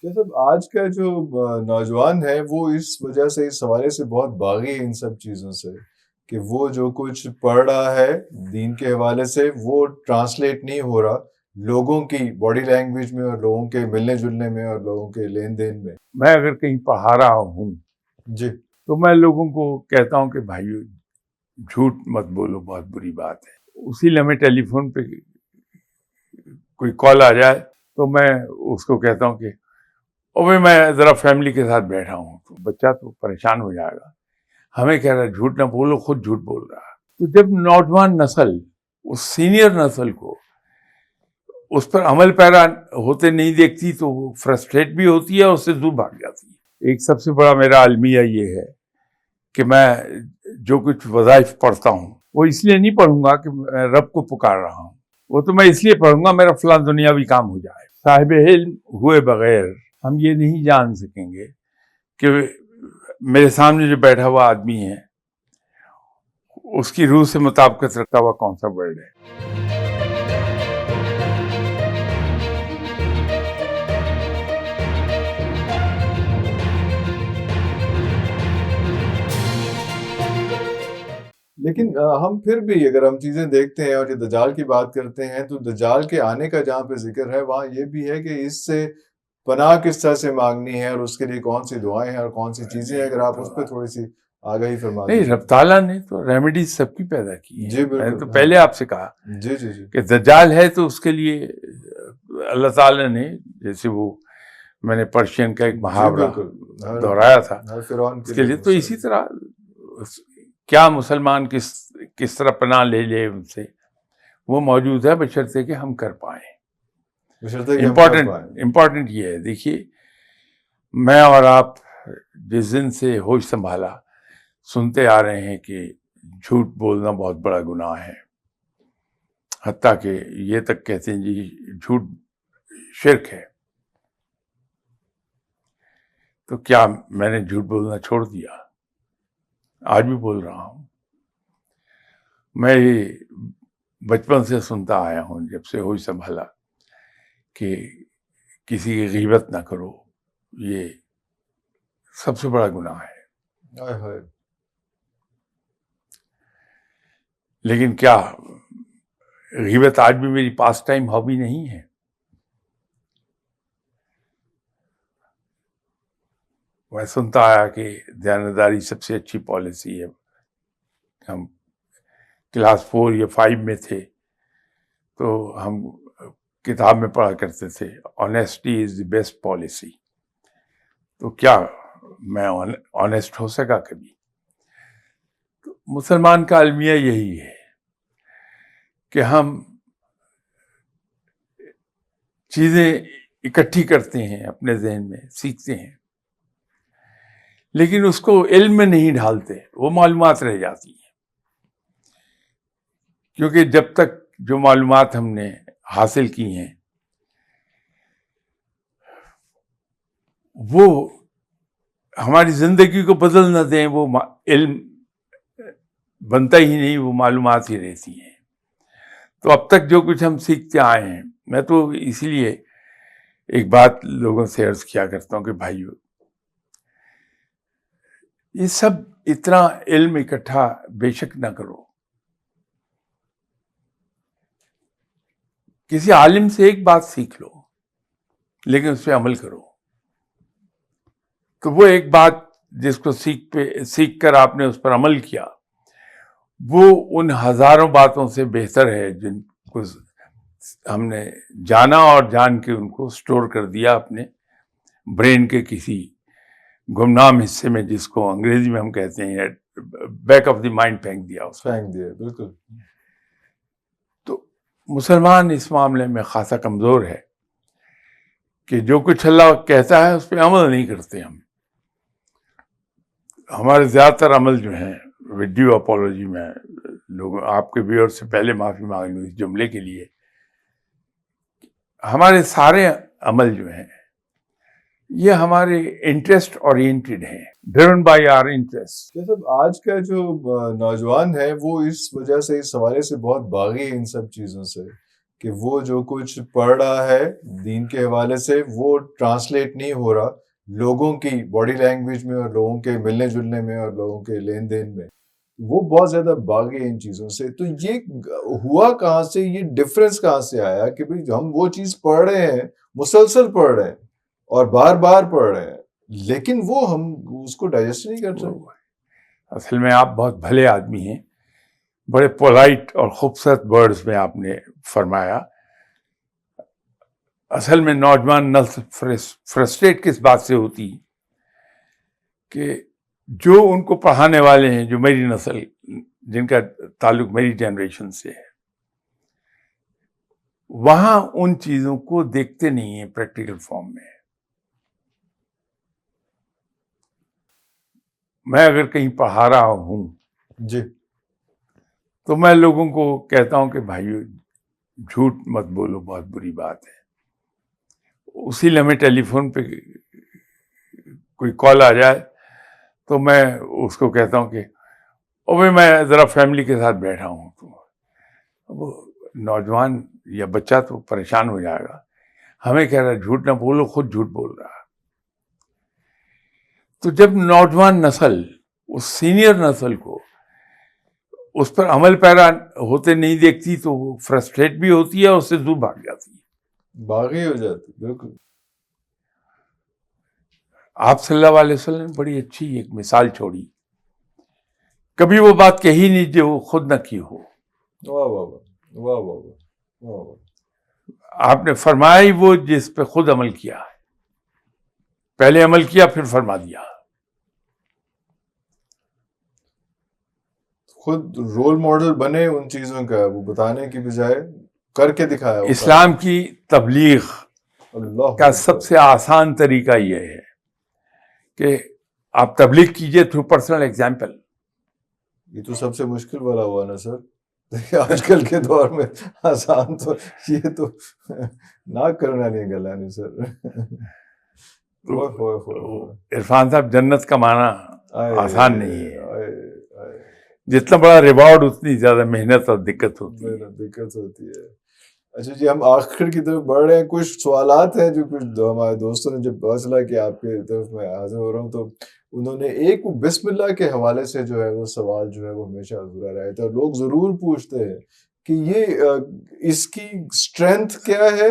صاحب آج کا جو نوجوان ہے وہ اس وجہ سے اس حوالے سے بہت باغی ہے ان سب چیزوں سے کہ وہ جو کچھ پڑھ رہا ہے دین کے حوالے سے وہ ٹرانسلیٹ نہیں ہو رہا لوگوں کی باڈی لینگویج میں اور لوگوں کے ملنے جلنے میں اور لوگوں کے لین دین میں. میں اگر کہیں پڑھا رہا ہوں جی تو میں لوگوں کو کہتا ہوں کہ بھائی جھوٹ مت بولو، بہت بری بات ہے. اسی لیے ہمیں ٹیلی فون پہ کوئی کال آ جائے تو میں اس کو کہتا ہوں کہ اور میں ذرا فیملی کے ساتھ بیٹھا ہوں، تو بچہ تو پریشان ہو جائے گا، ہمیں کہہ رہا ہے جھوٹ نہ بولو، خود جھوٹ بول رہا ہے. تو جب نوجوان نسل اس سینئر نسل کو اس پر عمل پیرا ہوتے نہیں دیکھتی تو وہ فرسٹریٹ بھی ہوتی ہے اور اس سے دور بھاگ جاتی ہے. ایک سب سے بڑا میرا المیہ یہ ہے کہ میں جو کچھ وظائف پڑھتا ہوں وہ اس لیے نہیں پڑھوں گا کہ میں رب کو پکار رہا ہوں، وہ تو میں اس لیے پڑھوں گا میرا فلاں دنیاوی کام ہو جائے. صاحب علم ہوئے بغیر ہم یہ نہیں جان سکیں گے کہ میرے سامنے جو بیٹھا ہوا آدمی ہے اس کی روح سے مطابقت رکھتا ہوا کون سا ورڈ ہے. لیکن ہم پھر بھی اگر ہم چیزیں دیکھتے ہیں اور یہ دجال کی بات کرتے ہیں تو دجال کے آنے کا جہاں پہ ذکر ہے وہاں یہ بھی ہے کہ اس سے پناہ کس طرح سے مانگنی ہے اور اس کے لیے کون سی دعائیں ہیں اور کون سی چیزیں ہیں، اگر آپ اس پہ تھوڑی سی آگاہی فرما نہیں، دیں. رب تعالیٰ نے تو ریمیڈیز سب کی پیدا کی ہیں. جی بالکل، میں نے تو پہلے آپ سے کہا جی جی جی کہ دجال ہے تو اس کے لیے اللہ تعالیٰ نے، جیسے وہ میں نے پرشین کا ایک محاورہ دہرایا تھا اس کے لیے، تو اسی طرح کیا مسلمان کس طرح پناہ لے لے ان سے وہ موجود ہے، بشرطے کہ ہم کر پائیں. امپورٹنٹ یہ ہے، دیکھیے میں اور آپ جس دن سے ہوش سنبھالا سنتے آ رہے ہیں کہ جھوٹ بولنا بہت بڑا گناہ ہے، حتیٰ کہ یہ تک کہتے ہیں جی جھوٹ شرک ہے. تو کیا میں نے جھوٹ بولنا چھوڑ دیا؟ آج بھی بول رہا ہوں. میں یہ بچپن سے سنتا آیا ہوں، جب سے ہوش سنبھالا، کہ کسی کی غیبت نہ کرو، یہ سب سے بڑا گناہ ہے. لیکن کیا غیبت آج بھی میری پاس ٹائم ہابی نہیں ہے؟ میں سنتا آیا کہ دیانتداری سب سے اچھی پالیسی ہے. ہم کلاس 4 یا 5 میں تھے تو ہم کتاب میں پڑھا کرتے تھے honesty is the best policy. تو کیا میں آنیسٹ ہو سکا کبھی؟ تو مسلمان کا المیہ یہی ہے کہ ہم چیزیں اکٹھی کرتے ہیں اپنے ذہن میں، سیکھتے ہیں، لیکن اس کو علم میں نہیں ڈھالتے، وہ معلومات رہ جاتی ہیں. کیونکہ جب تک جو معلومات ہم نے حاصل کی ہیں وہ ہماری زندگی کو بدل نہ دیں، وہ علم بنتا ہی نہیں، وہ معلومات ہی رہتی ہیں. تو اب تک جو کچھ ہم سیکھتے آئے ہیں، میں تو اسی لیے ایک بات لوگوں سے عرض کیا کرتا ہوں کہ بھائیو، یہ سب اتنا علم اکٹھا بے شک نہ کرو. کسی عالم سے ایک بات سیکھ لو لیکن اس پہ عمل کرو. تو وہ ایک بات جس کو سیکھ کر آپ نے اس پر عمل کیا، وہ ان ہزاروں باتوں سے بہتر ہے جن کو ہم نے جانا اور جان کے ان کو سٹور کر دیا اپنے برین کے کسی گمنام حصے میں، جس کو انگریزی میں ہم کہتے ہیں بیک آف دی مائنڈ پھینک دیا. بالکل. تو مسلمان اس معاملے میں خاصا کمزور ہے کہ جو کچھ اللہ کہتا ہے اس پہ عمل نہیں کرتے. ہمارے زیادہ تر عمل جو ہیں، ویڈیو اپولوجی میں لوگ آپ کے ویور سے پہلے معافی مانگ لوں اس جملے کے لیے، ہمارے سارے عمل جو ہیں یہ ہمارے انٹرسٹ اورینٹڈ ہیں، ڈریون بائی آر انٹرسٹ. جیسے آج کا جو نوجوان ہے وہ اس وجہ سے اس حوالے سے بہت باغی ہے ان سب چیزوں سے کہ وہ جو کچھ پڑھ رہا ہے دین کے حوالے سے وہ ٹرانسلیٹ نہیں ہو رہا لوگوں کی باڈی لینگویج میں اور لوگوں کے ملنے جلنے میں اور لوگوں کے لین دین میں. وہ بہت زیادہ باغی ہیں ان چیزوں سے. تو یہ ہوا کہاں سے, یہ ڈفرینس کہاں سے آیا کہ بھئی ہم وہ چیز پڑھ رہے ہیں, مسلسل پڑھ رہے ہیں اور بار بار پڑھ رہے ہیں, لیکن وہ ہم اس کو ڈائجسٹ نہیں کر سکتے. اصل میں آپ بہت بھلے آدمی ہیں, بڑے پولائٹ اور خوبصورت ورڈز میں آپ نے فرمایا. اصل میں نوجوان نسل فرسٹریٹ کس بات سے ہوتی کہ جو ان کو پڑھانے والے ہیں, جو میری نسل, جن کا تعلق میری جنریشن سے ہے, وہاں ان چیزوں کو دیکھتے نہیں ہیں پریکٹیکل فارم میں. میں اگر کہیں پڑھا رہا ہوں جی تو میں لوگوں کو کہتا ہوں کہ بھائیو جھوٹ مت بولو, بہت بری بات ہے. اسی لمحے ٹیلی فون پہ کوئی کال آ جائے تو میں اس کو کہتا ہوں کہ اوے میں ذرا فیملی کے ساتھ بیٹھا ہوں. تو وہ نوجوان یا بچہ تو پریشان ہو جائے گا, ہمیں کہہ رہا ہے جھوٹ نہ بولو, خود جھوٹ بول رہا ہے. تو جب نوجوان نسل اس سینئر نسل کو اس پر عمل پیرا ہوتے نہیں دیکھتی تو وہ فرسٹریٹ بھی ہوتی ہے اور اس سے دور بھاگ جاتی ہے, باغی ہو جاتی. بالکل. آپ صلی اللہ علیہ وسلم نے بڑی اچھی ایک مثال چھوڑی, کبھی وہ بات کہی نہیں جو وہ خود نہ کی ہو. واہ واہ واہ واہ واہ واہ واہ. آپ نے فرمایا ہی وہ جس پہ خود عمل کیا, پہلے عمل کیا پھر فرما دیا. خود رول ماڈل بنے ان چیزوں کا, وہ بتانے کی بجائے کر کے دکھایا. اسلام کی تبلیغ اللہ کا سب سے آسان طریقہ یہ ہے کہ آپ تبلیغ کیجئے تھرو پرسنل ایگزامپل. یہ تو سب سے مشکل والا ہوا نا سر. آج کل کے دور میں آسان تو یہ تو نہ کرنا نہیں گلا نہیں سر. عرفان صاحب, جنت کا معنی آسان نہیں ہے. آئے جتنا بڑا ریوارڈ اتنی زیادہ محنت اور دقت ہوتی ہے. دقت ہوتی ہے. اچھا جی, ہم آخر کی طرف بڑھ رہے ہیں. کچھ سوالات ہیں جو کچھ ہمارے دوستوں نے جب پتا چلا کہ آپ کی طرف میں حاضر ہو رہا ہوں تو انہوں نے ایک بسم اللہ کے حوالے سے جو ہے وہ سوال جو ہے وہ ہمیشہ ادھورا رہا تھا. لوگ ضرور پوچھتے ہیں کہ یہ اس کی اسٹرینتھ کیا ہے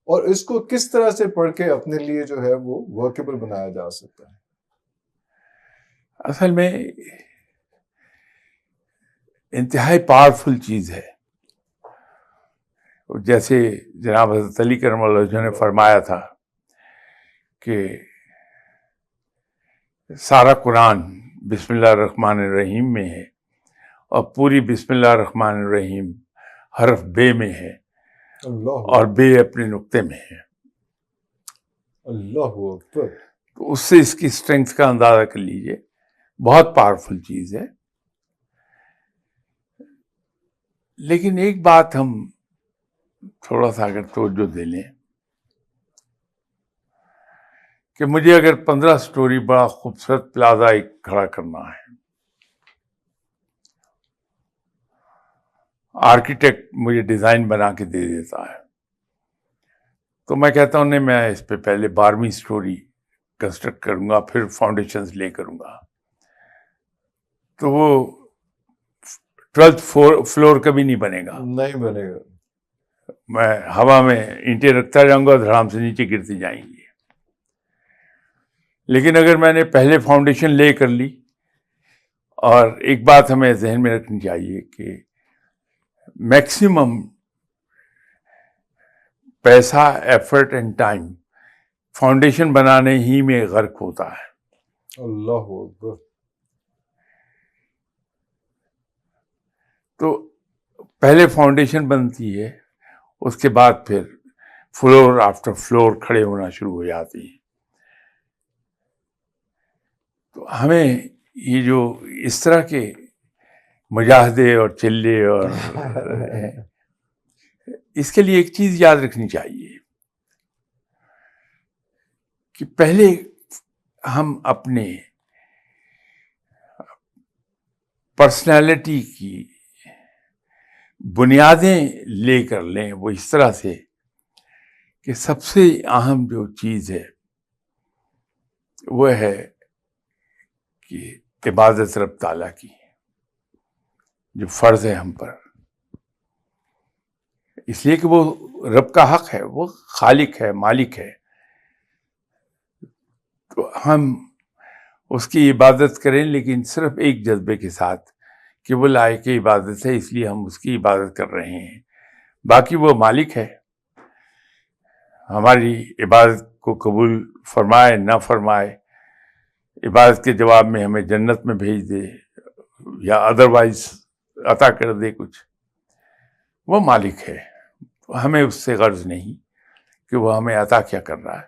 اور اس کو کس طرح سے پڑھ کے اپنے لیے جو ہے وہ ورکیبل بنایا جا سکتا ہے. اصل میں انتہائی پاورفل چیز ہے. جیسے جناب حضرت علی کرم اللہ وجہہ نے فرمایا تھا کہ سارا قرآن بسم اللہ الرحمن الرحیم میں ہے اور پوری بسم اللہ الرحمن الرحیم حرف بے میں ہے اور بے اپنے نقطے میں ہے. اللہ اکبر. تو اس سے اس کی اسٹرینتھ کا اندازہ کر لیجئے. بہت پاورفل چیز ہے. لیکن ایک بات ہم تھوڑا سا اگر توجہ دے لیں کہ مجھے اگر 15 سٹوری بڑا خوبصورت پلازا ایک کھڑا کرنا ہے, آرکیٹیکٹ مجھے ڈیزائن بنا کے دے دیتا ہے, تو میں کہتا ہوں نہیں, میں اس پہ پہلے 12ویں سٹوری کنسٹرکٹ کروں گا, پھر فاؤنڈیشنز لے کروں گا. تو وہ 12th فلور کبھی نہیں بنے گا. نہیں بنے گا. میں ہوا میں اینٹیں رکھتا جاؤں گا, دھڑام سے نیچے گرتی جائیں گی. لیکن اگر میں نے پہلے فاؤنڈیشن لے کر لی, اور ایک بات ہمیں ذہن میں رکھنی چاہیے کہ میکسیمم پیسہ, ایفرٹ اینڈ ٹائم فاؤنڈیشن بنانے ہی میں غرق ہوتا ہے. اللہ اکبر. تو پہلے فاؤنڈیشن بنتی ہے, اس کے بعد پھر فلور آفٹر فلور کھڑے ہونا شروع ہو جاتی ہے. تو ہمیں یہ جو اس طرح کے مجاہدے اور چلے اور اس کے لیے ایک چیز یاد رکھنی چاہیے کہ پہلے ہم اپنے پرسنالٹی کی بنیادیں لے کر لیں وہ اس طرح سے کہ سب سے اہم جو چیز ہے وہ ہے کہ عبادت رب تعالیٰ کی جو فرض ہے ہم پر، اس لیے کہ وہ رب کا حق ہے، وہ خالق ہے، مالک ہے، تو ہم اس کی عبادت کریں، لیکن صرف ایک جذبے کے ساتھ کہ وہ لائق عبادت ہے اس لیے ہم اس کی عبادت کر رہے ہیں، باقی وہ مالک ہے، ہماری عبادت کو قبول فرمائے نہ فرمائے، عبادت کے جواب میں ہمیں جنت میں بھیج دے یا ادروائز عطا کر دے کچھ، وہ مالک ہے، ہمیں اس سے غرض نہیں کہ وہ ہمیں عطا کیا کر رہا ہے،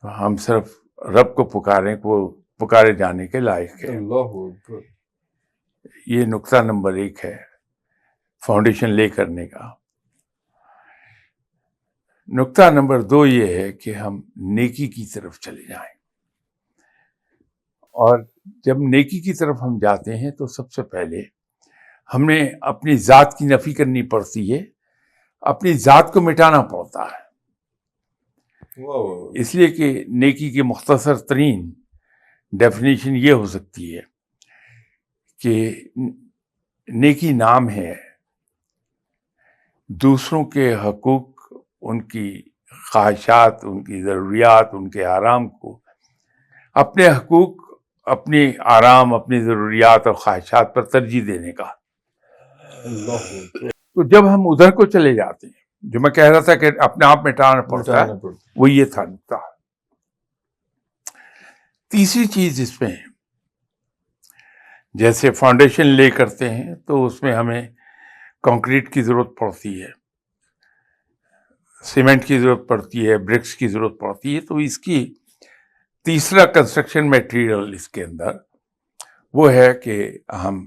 ہم صرف رب کو پکاریں کہ وہ پکارے جانے کے لائق ہے۔ اللہ اکبر۔ یہ نقطہ نمبر 1 ہے فاؤنڈیشن لے کرنے کا۔ نقطہ نمبر 2 یہ ہے کہ ہم نیکی کی طرف چلے جائیں، اور جب نیکی کی طرف ہم جاتے ہیں تو سب سے پہلے ہمیں اپنی ذات کی نفی کرنی پڑتی ہے، اپنی ذات کو مٹانا پڑتا ہے، اس لیے کہ نیکی کی مختصر ترین ڈیفینیشن یہ ہو سکتی ہے کہ نیکی نام ہے دوسروں کے حقوق، ان کی خواہشات، ان کی ضروریات، ان کے آرام کو اپنے حقوق، اپنی آرام، اپنی ضروریات اور خواہشات پر ترجیح دینے کا۔ تو جب ہم ادھر کو چلے جاتے ہیں، جو میں کہہ رہا تھا کہ اپنے آپ مٹانا پڑتا ہے، وہ یہ تھا نقطہ۔ تیسری چیز اس میں جیسے فاؤنڈیشن لے کرتے ہیں تو اس میں ہمیں کنکریٹ کی ضرورت پڑتی ہے، سیمنٹ کی ضرورت پڑتی ہے، برکس کی ضرورت پڑتی ہے، تو اس کی تیسرا کنسٹرکشن میٹیریل اس کے اندر وہ ہے کہ ہم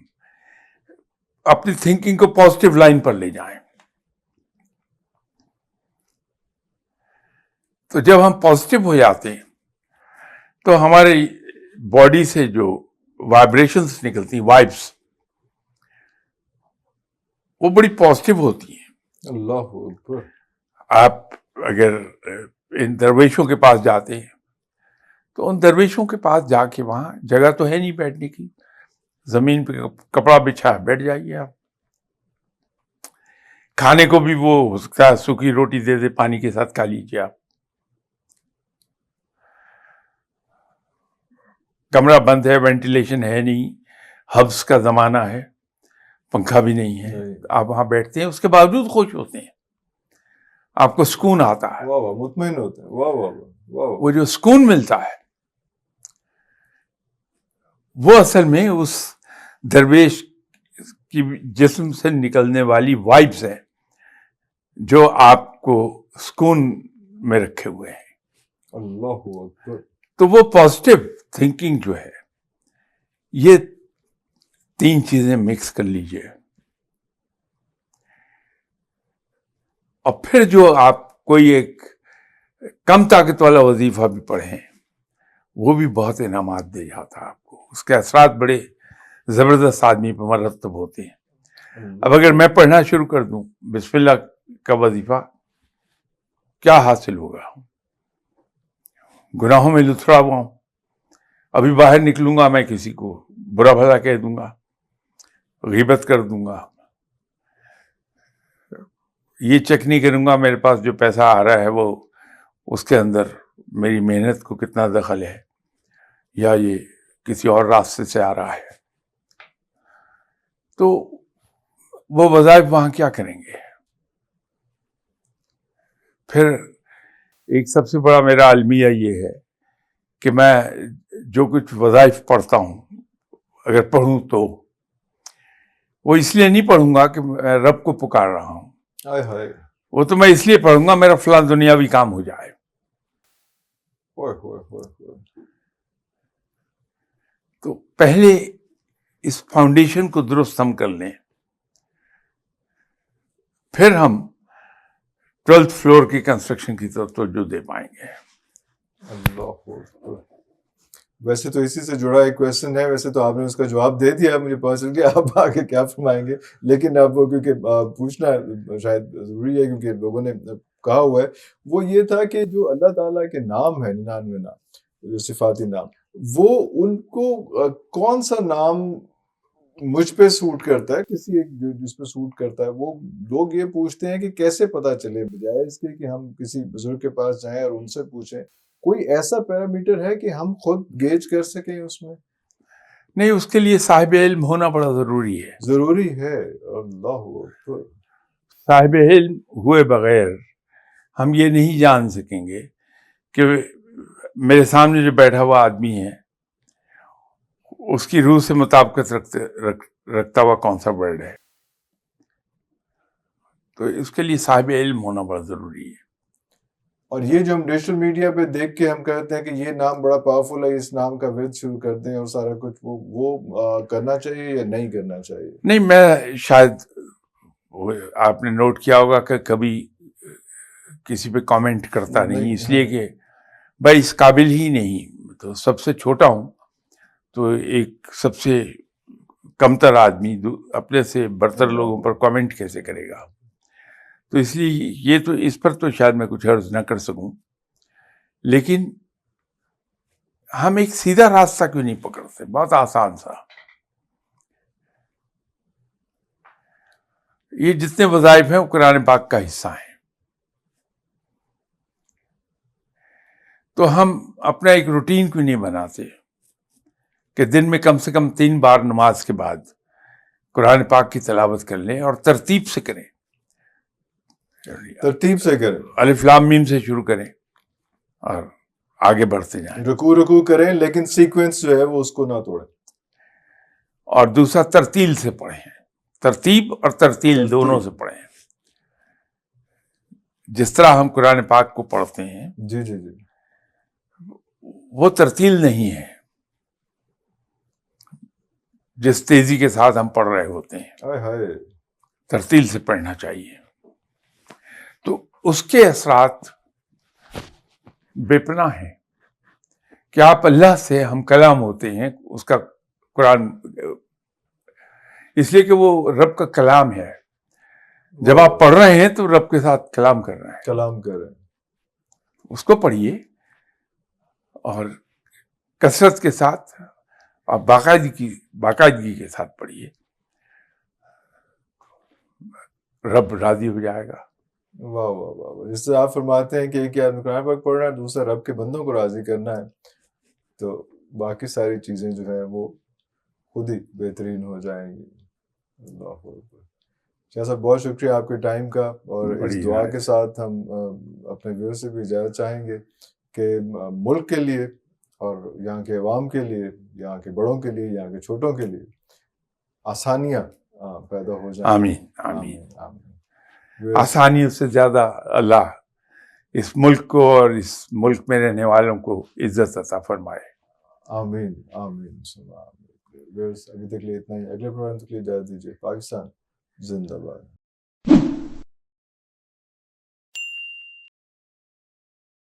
اپنی تھنکنگ کو پازیٹیو لائن پر لے جائیں۔ تو جب ہم پازیٹیو ہو جاتے ہیں تو ہماری باڈی سے جو وائبریشنز نکلتی ہیں، وائبس، وہ بڑی پازیٹیو ہوتی ہیں۔ اللہ اکبر۔ آپ اگر ان درویشوں کے پاس جاتے ہیں تو ان درویشوں کے پاس جا کے وہاں جگہ تو ہے نہیں بیٹھنے کی، زمین پہ کپڑا بچھا بیٹھ جائیے آپ، کھانے کو بھی وہ ہو سکتا ہے سوکھی روٹی دے دے، پانی کے ساتھ کھا لیجیے آپ، کمرہ بند ہے، وینٹیلیشن ہے نہیں، ہبس کا زمانہ ہے، پنکھا بھی نہیں ہے، آپ وہاں بیٹھتے ہیں، اس کے باوجود خوش ہوتے ہیں، آپ کو سکون آتا ہے، واہ واہ، مطمئن ہوتے ہیں، واہ واہ واہ۔ وہ جو سکون ملتا ہے وہ اصل میں اس درویش کی جسم سے نکلنے والی وائبز ہیں جو آپ کو سکون میں رکھے ہوئے ہیں۔ اللہ اکبر۔ تو وہ پازیٹیو تھنکنگ جو ہے، یہ 3 چیزیں مکس کر لیجئے، اور پھر جو آپ کوئی ایک کم طاقت والا وظیفہ بھی پڑھیں وہ بھی بہت انعامات دے جاتا ہے آپ کو، اس کے اثرات بڑے زبردست آدمی پہ مرتب ہوتے ہیں۔ اب اگر میں پڑھنا شروع کر دوں بسم اللہ کا وظیفہ، کیا حاصل ہوگا؟ گناہوں میں لتھڑا ہوا ہوں، ابھی باہر نکلوں گا میں کسی کو برا بھلا کہہ دوں گا، غیبت کر دوں گا، یہ چیک نہیں کروں گا میرے پاس جو پیسہ آ رہا ہے وہ اس کے اندر میری محنت کو کتنا دخل ہے، یا یہ کسی اور راستے سے آ رہا ہے، تو وہ وظائف وہاں کیا کریں گے؟ پھر ایک سب سے بڑا میرا المیہ یہ ہے کہ میں جو کچھ وظائف پڑھتا ہوں، اگر پڑھوں تو وہ اس لیے نہیں پڑھوں گا کہ میں رب کو پکار رہا ہوں، ہائے ہائے، وہ تو میں اس لیے پڑھوں گا میرا فلاں دنیاوی کام ہو جائے۔ ہوئے ہوئے ہوئے ہوئے۔ تو پہلے اس فاؤنڈیشن کو درست ہم کر لیں، پھر ہم 12th فلور کی کنسٹرکشن کی طرف توجہ دے پائیں گے۔ اللہ اکبر۔ ویسے تو اسی سے جڑا ایک کویشچن ہے، ویسے تو آپ نے اس کا جواب دے دیا، مجھے پتا چل گیا آپ آگے کیا فرمائیں گے، لیکن اب کیونکہ پوچھنا شاید ضروری ہے کیونکہ لوگوں نے کہا ہوا ہے، وہ یہ تھا کہ جو اللہ تعالیٰ کے نام ہے 99 نام، جو صفاتی نام، وہ ان کو کون سا نام مجھ پہ سوٹ کرتا ہے، کسی ایک جس پہ سوٹ کرتا ہے، وہ لوگ یہ پوچھتے ہیں کہ کیسے پتہ چلے، بجائے اس کے کہ ہم کسی بزرگ کے پاس جائیں اور ان سے پوچھیں، کوئی ایسا پیرامیٹر ہے کہ ہم خود گیج کر سکیں اس میں؟ نہیں، اس کے لیے صاحب علم ہونا بڑا ضروری ہے. ضروری ہے. اللہ اکبر. صاحب علم ہوئے بغیر ہم یہ نہیں جان سکیں گے کہ میرے سامنے جو بیٹھا ہوا آدمی ہے اس کی روح سے مطابقت رکھتا ہوا کون سا ورڈ ہے. تو اس کے لیے صاحب علم ہونا بڑا ضروری ہے. اور یہ جو ہم ڈیجیٹل میڈیا پہ دیکھ کے ہم کہتے ہیں کہ یہ نام بڑا پاورفل ہے، اس نام کا ورد شروع کر دیں اور سارا کچھ، وہ کرنا چاہیے یا نہیں کرنا چاہیے؟ نہیں، میں شاید آپ نے نوٹ کیا ہوگا کہ کبھی کسی پہ کامنٹ کرتا نہیں، اس لیے کہ بھائی اس قابل ہی نہیں، تو سب سے چھوٹا ہوں، تو ایک سب سے کمتر آدمی اپنے سے برتر لوگوں پر کامنٹ کیسے کرے گا؟ تو اس لیے یہ تو اس پر تو شاید میں کچھ عرض نہ کر سکوں، لیکن ہم ایک سیدھا راستہ کیوں نہیں پکڑتے؟ بہت آسان سا. یہ جتنے وظائف ہیں وہ قرآن پاک کا حصہ ہیں، تو ہم اپنا ایک روٹین کیوں نہیں بناتے کہ دن میں کم سے کم 3 بار نماز کے بعد قرآن پاک کی تلاوت کر لیں اور ترتیب سے کریں. ترتیب سے کریں، الف لام میم سے شروع کریں اور آگے بڑھتے جائیں. رکوع کریں لیکن سیکوینس جو ہے وہ اس کو نہ توڑیں. اور دوسرا ترتیل سے پڑھیں، ترتیب اور ترتیل دونوں سے پڑھیں. جس طرح ہم قرآن پاک کو پڑھتے ہیں جی جی جی، وہ ترتیل نہیں ہے جس تیزی کے ساتھ ہم پڑھ رہے ہوتے ہیں. ترتیل سے پڑھنا چاہیے. تو اس کے اثرات بے پناہ ہیں کہ آپ اللہ سے ہم کلام ہوتے ہیں. اس کا قرآن اس لیے کہ وہ رب کا کلام ہے. جب آپ پڑھ رہے ہیں تو رب کے ساتھ کلام کر رہے ہیں. اس کو پڑھیے اور کثرت کے ساتھ اور باقاعدگی کے ساتھ پڑھیے، رب راضی ہو جائے گا. واہ واہ واہ واہ. جس سے آپ فرماتے ہیں کہ ایک آدمی قرآن پاک پڑھ رہا ہے، دوسرا رب کے بندوں کو راضی کرنا ہے، تو باقی ساری چیزیں جو ہے وہ خود ہی بہترین ہو جائیں گی. اللہ اکبر. شاہ صاحب بہت شکریہ آپ کے ٹائم کا، اور اس دعا کے ساتھ ہم اپنے ویور سے بھی اجازت چاہیں گے کہ ملک کے لیے اور یہاں کے عوام کے لیے، یہاں کے بڑوں کے لیے، یہاں کے چھوٹوں کے لیے آسانیاں پیدا ہو جائیں. آمین آمین. آسانیوں سے زیادہ اللہ اس ملک کو اور اس ملک میں رہنے والوں کو عزت عطا فرمائے. آمین آمین. ابھی تک لیے اتنا ہی. اگلے پروگرام تک لیے اجازت دیجیے. پاکستان زندہ باد.